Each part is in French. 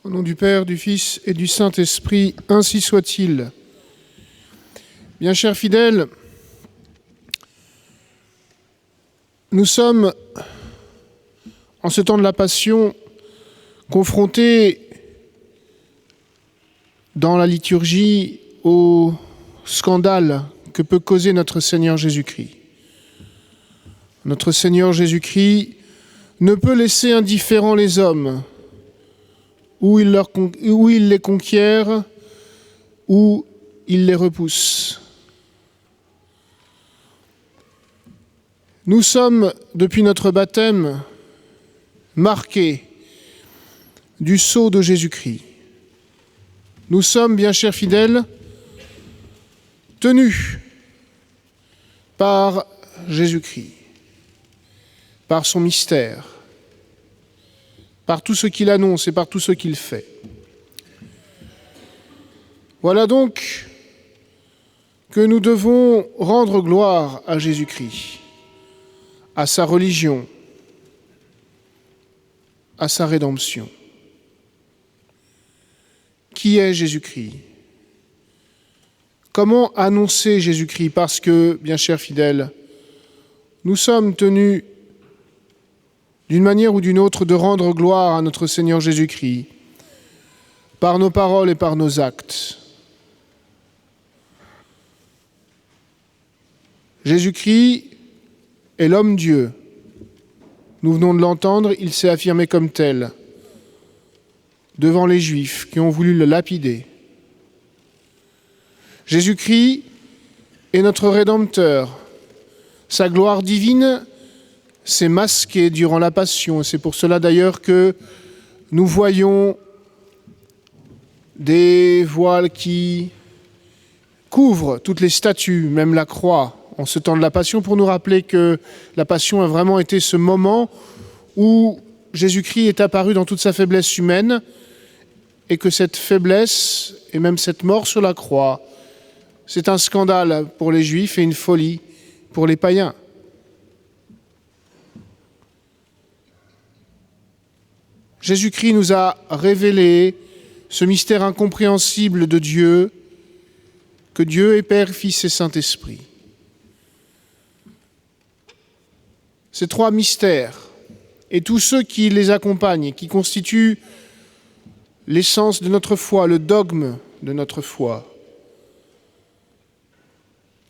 Au nom du Père, du Fils et du Saint-Esprit, ainsi soit-il. Bien chers fidèles, nous sommes, en ce temps de la Passion, confrontés dans la liturgie au scandale que peut causer notre Seigneur Jésus-Christ. Notre Seigneur Jésus-Christ ne peut laisser indifférents les hommes, ou il les conquiert, ou il les repousse. Nous sommes, depuis notre baptême, marqués du sceau de Jésus-Christ. Nous sommes, bien chers fidèles, tenus par Jésus-Christ, par son mystère, par tout ce qu'il annonce et par tout ce qu'il fait. Voilà donc que nous devons rendre gloire à Jésus-Christ, à sa religion, à sa rédemption. Qui est Jésus-Christ ? Comment annoncer Jésus-Christ ? Parce que, bien chers fidèles, nous sommes tenus d'une manière ou d'une autre de rendre gloire à notre Seigneur Jésus-Christ, par nos paroles et par nos actes. Jésus-Christ est l'homme-Dieu. Nous venons de l'entendre, il s'est affirmé comme tel devant les Juifs qui ont voulu le lapider. Jésus-Christ est notre Rédempteur. Sa gloire divine s'est masquée durant la Passion. C'est pour cela d'ailleurs que nous voyons des voiles qui couvrent toutes les statues, même la croix, en ce temps de la Passion, pour nous rappeler que la Passion a vraiment été ce moment où Jésus-Christ est apparu dans toute sa faiblesse humaine et que cette faiblesse et même cette mort sur la croix, c'est un scandale pour les Juifs et une folie pour les païens. Jésus-Christ nous a révélé ce mystère incompréhensible de Dieu, que Dieu est Père, Fils et Saint-Esprit. Ces trois mystères et tous ceux qui les accompagnent, qui constituent l'essence de notre foi, le dogme de notre foi,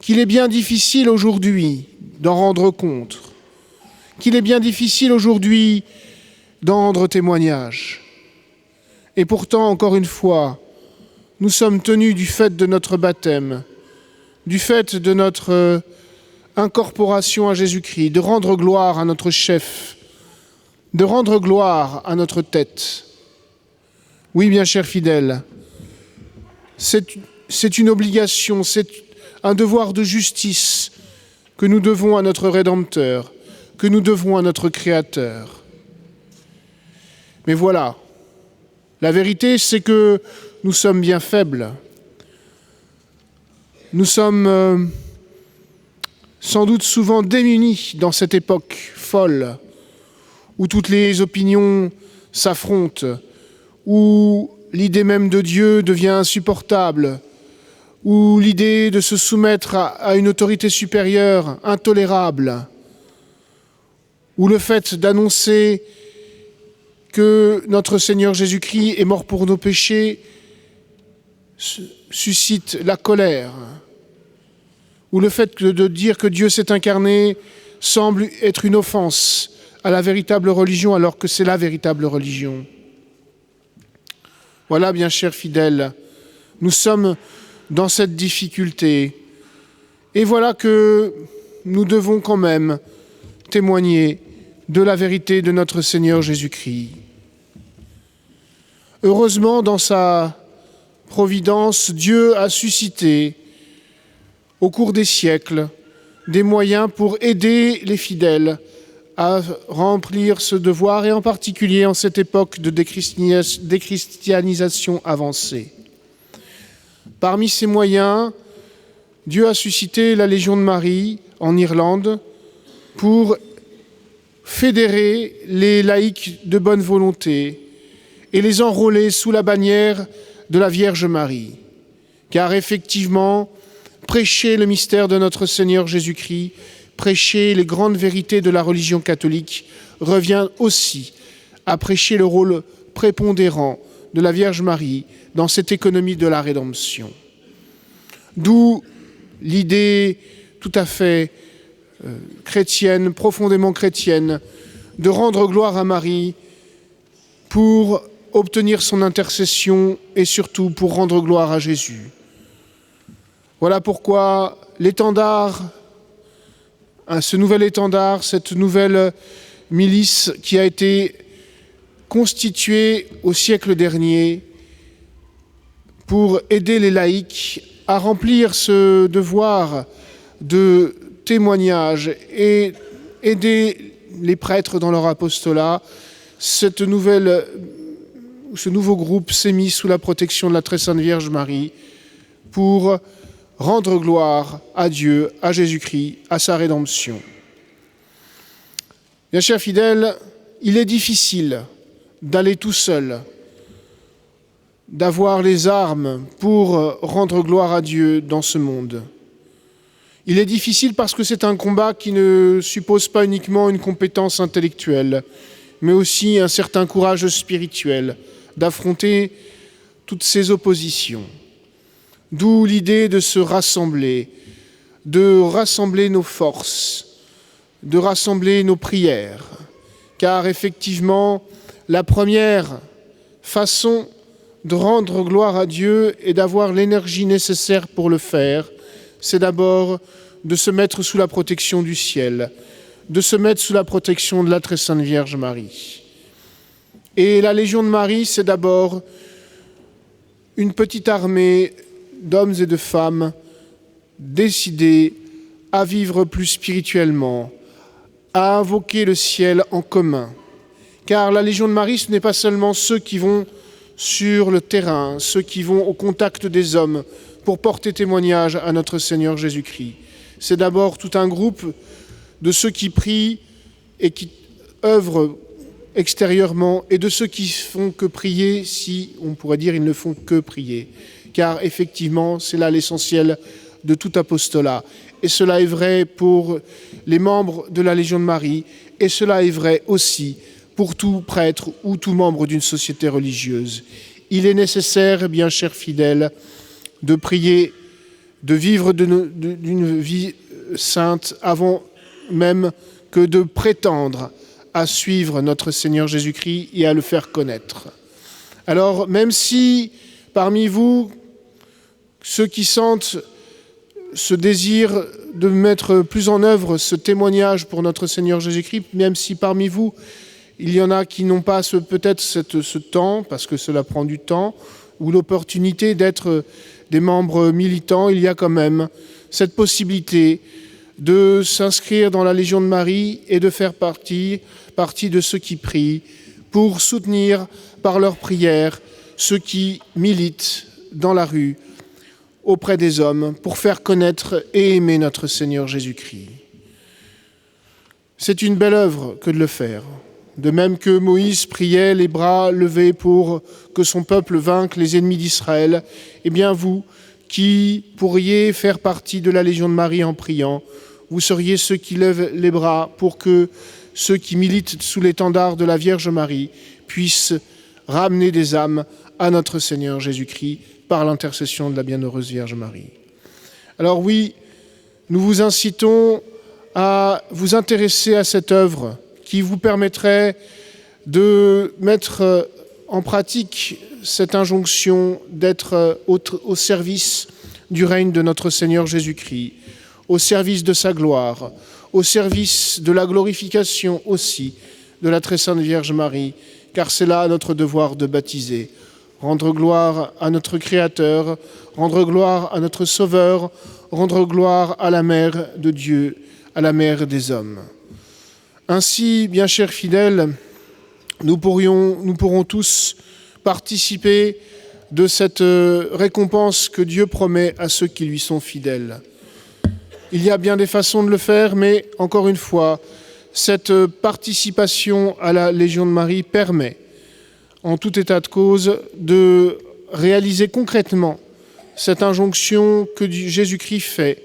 qu'il est bien difficile aujourd'hui d'en rendre compte, qu'il est bien difficile aujourd'hui d'en rendre témoignage. Et pourtant, encore une fois, nous sommes tenus du fait de notre baptême, du fait de notre incorporation à Jésus-Christ, de rendre gloire à notre chef, de rendre gloire à notre tête. Oui, bien chers fidèles, c'est une obligation, c'est un devoir de justice que nous devons à notre Rédempteur, que nous devons à notre Créateur. Mais voilà, la vérité, c'est que nous sommes bien faibles. Nous sommes sans doute souvent démunis dans cette époque folle où toutes les opinions s'affrontent, où l'idée même de Dieu devient insupportable, où l'idée de se soumettre à une autorité supérieure intolérable, où le fait d'annoncer que notre Seigneur Jésus-Christ est mort pour nos péchés suscite la colère, où le fait de dire que Dieu s'est incarné semble être une offense à la véritable religion alors que c'est la véritable religion. Voilà, bien chers fidèles, nous sommes dans cette difficulté. Et voilà que nous devons quand même témoigner de la vérité de notre Seigneur Jésus-Christ. Heureusement, dans sa providence, Dieu a suscité, au cours des siècles, des moyens pour aider les fidèles à remplir ce devoir, et en particulier en cette époque de déchristianisation avancée. Parmi ces moyens, Dieu a suscité la Légion de Marie en Irlande pour fédérer les laïcs de bonne volonté et les enrôler sous la bannière de la Vierge Marie. Car effectivement, prêcher le mystère de notre Seigneur Jésus-Christ, prêcher les grandes vérités de la religion catholique revient aussi à prêcher le rôle prépondérant de la Vierge Marie dans cette économie de la rédemption. D'où l'idée tout à fait chrétienne, profondément chrétienne, de rendre gloire à Marie pour obtenir son intercession et surtout pour rendre gloire à Jésus. Voilà pourquoi l'étendard, ce nouvel étendard, cette nouvelle milice qui a été constituée au siècle dernier pour aider les laïcs à remplir ce devoir de témoignage et aider les prêtres dans leur apostolat, ce nouveau groupe s'est mis sous la protection de la très sainte Vierge Marie pour rendre gloire à Dieu, à Jésus-Christ, à sa rédemption. Bien chers fidèles, il est difficile d'aller tout seul, d'avoir les armes pour rendre gloire à Dieu dans ce monde. Il est difficile parce que c'est un combat qui ne suppose pas uniquement une compétence intellectuelle, mais aussi un certain courage spirituel d'affronter toutes ces oppositions. D'où l'idée de se rassembler, de rassembler nos forces, de rassembler nos prières. Car effectivement, la première façon de rendre gloire à Dieu et d'avoir l'énergie nécessaire pour le faire, c'est d'abord de se mettre sous la protection du ciel, de se mettre sous la protection de la très sainte Vierge Marie. Et la Légion de Marie, c'est d'abord une petite armée d'hommes et de femmes décidés à vivre plus spirituellement, à invoquer le ciel en commun. Car la Légion de Marie, ce n'est pas seulement ceux qui vont sur le terrain, ceux qui vont au contact des hommes pour porter témoignage à notre Seigneur Jésus-Christ. C'est d'abord tout un groupe de ceux qui prient et qui œuvrent extérieurement et de ceux qui font que prier, si on pourrait dire ils ne font que prier. Car effectivement, c'est là l'essentiel de tout apostolat. Et cela est vrai pour les membres de la Légion de Marie, et cela est vrai aussi pour tout prêtre ou tout membre d'une société religieuse. Il est nécessaire, bien chers fidèles, de prier, de vivre d'une vie sainte avant même que de prétendre à suivre notre Seigneur Jésus-Christ et à le faire connaître. Alors, même si parmi vous, ceux qui sentent ce désir de mettre plus en œuvre ce témoignage pour notre Seigneur Jésus-Christ, même si parmi vous, il y en a qui n'ont pas peut-être ce temps, parce que cela prend du temps, ou l'opportunité d'être des membres militants, il y a quand même cette possibilité de s'inscrire dans la Légion de Marie et de faire partie de ceux qui prient pour soutenir par leurs prières ceux qui militent dans la rue auprès des hommes pour faire connaître et aimer notre Seigneur Jésus-Christ. C'est une belle œuvre que de le faire. De même que Moïse priait les bras levés pour que son peuple vainque les ennemis d'Israël, eh bien vous, qui pourriez faire partie de la Légion de Marie en priant, vous seriez ceux qui lèvent les bras pour que ceux qui militent sous l'étendard de la Vierge Marie puissent ramener des âmes à notre Seigneur Jésus-Christ par l'intercession de la bienheureuse Vierge Marie. Alors oui, nous vous incitons à vous intéresser à cette œuvre qui vous permettrait de mettre en pratique cette injonction d'être au service du règne de notre Seigneur Jésus-Christ, au service de sa gloire, au service de la glorification aussi de la très sainte Vierge Marie, car c'est là notre devoir de baptiser. Rendre gloire à notre Créateur, rendre gloire à notre Sauveur, rendre gloire à la Mère de Dieu, à la Mère des hommes. Ainsi, bien chers fidèles, nous pourrons tous participer de cette récompense que Dieu promet à ceux qui lui sont fidèles. Il y a bien des façons de le faire, mais encore une fois, cette participation à la Légion de Marie permet, en tout état de cause, de réaliser concrètement cette injonction que Jésus-Christ fait,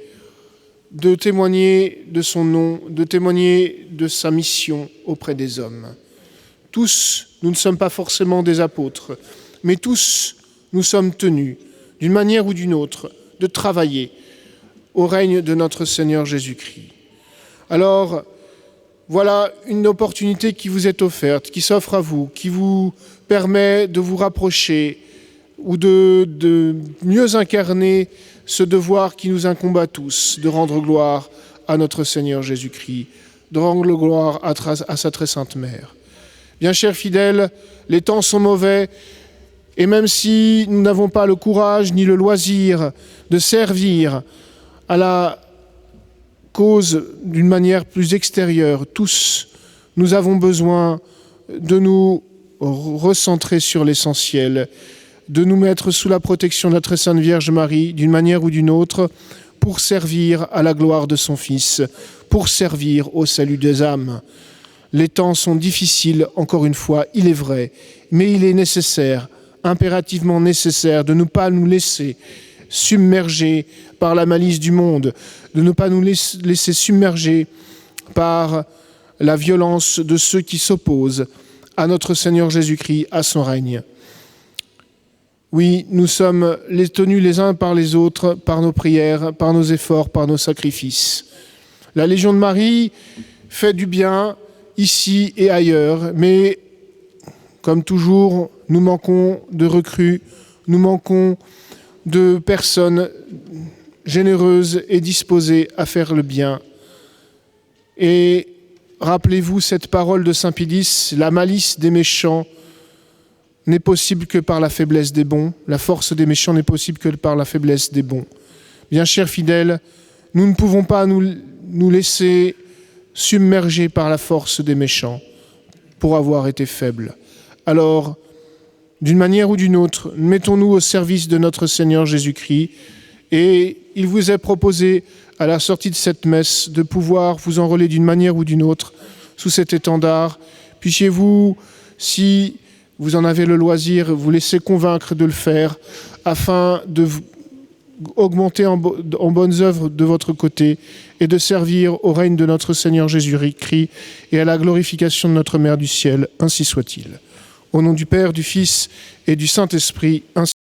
de témoigner de son nom, de témoigner de sa mission auprès des hommes. Tous, nous ne sommes pas forcément des apôtres, mais tous, nous sommes tenus, d'une manière ou d'une autre, de travailler au règne de notre Seigneur Jésus-Christ. Alors, voilà une opportunité qui vous est offerte, qui s'offre à vous, qui vous permet de vous rapprocher ou de mieux incarner ce devoir qui nous incombe à tous, de rendre gloire à notre Seigneur Jésus-Christ, de rendre gloire à sa très sainte mère. Bien chers fidèles, les temps sont mauvais, et même si nous n'avons pas le courage ni le loisir de servir à la cause d'une manière plus extérieure, tous, nous avons besoin de nous recentrer sur l'essentiel, de nous mettre sous la protection de la très sainte Vierge Marie, d'une manière ou d'une autre, pour servir à la gloire de son Fils, pour servir au salut des âmes. Les temps sont difficiles, encore une fois, il est vrai, mais il est nécessaire, impérativement nécessaire, de ne pas nous laisser submerger par la malice du monde, de ne pas nous laisser submerger par la violence de ceux qui s'opposent à notre Seigneur Jésus-Christ, à son règne. Oui, nous sommes tenus les uns par les autres, par nos prières, par nos efforts, par nos sacrifices. La Légion de Marie fait du bien ici et ailleurs, mais comme toujours, nous manquons de recrues, nous manquons de personnes généreuses et disposées à faire le bien. Et rappelez-vous cette parole de saint Pédis, la malice des méchants n'est possible que par la faiblesse des bons, la force des méchants n'est possible que par la faiblesse des bons. Bien chers fidèles, nous ne pouvons pas nous laisser submerger par la force des méchants pour avoir été faibles. Alors, d'une manière ou d'une autre, mettons-nous au service de notre Seigneur Jésus-Christ, et il vous est proposé, à la sortie de cette messe, de pouvoir vous enrôler d'une manière ou d'une autre sous cet étendard. Puissiez-vous, si vous en avez le loisir, vous laisser convaincre de le faire, afin de augmenter en bonnes œuvres de votre côté et de servir au règne de notre Seigneur Jésus-Christ et à la glorification de notre Mère du ciel, ainsi soit-il. Au nom du Père, du Fils et du Saint-Esprit, ainsi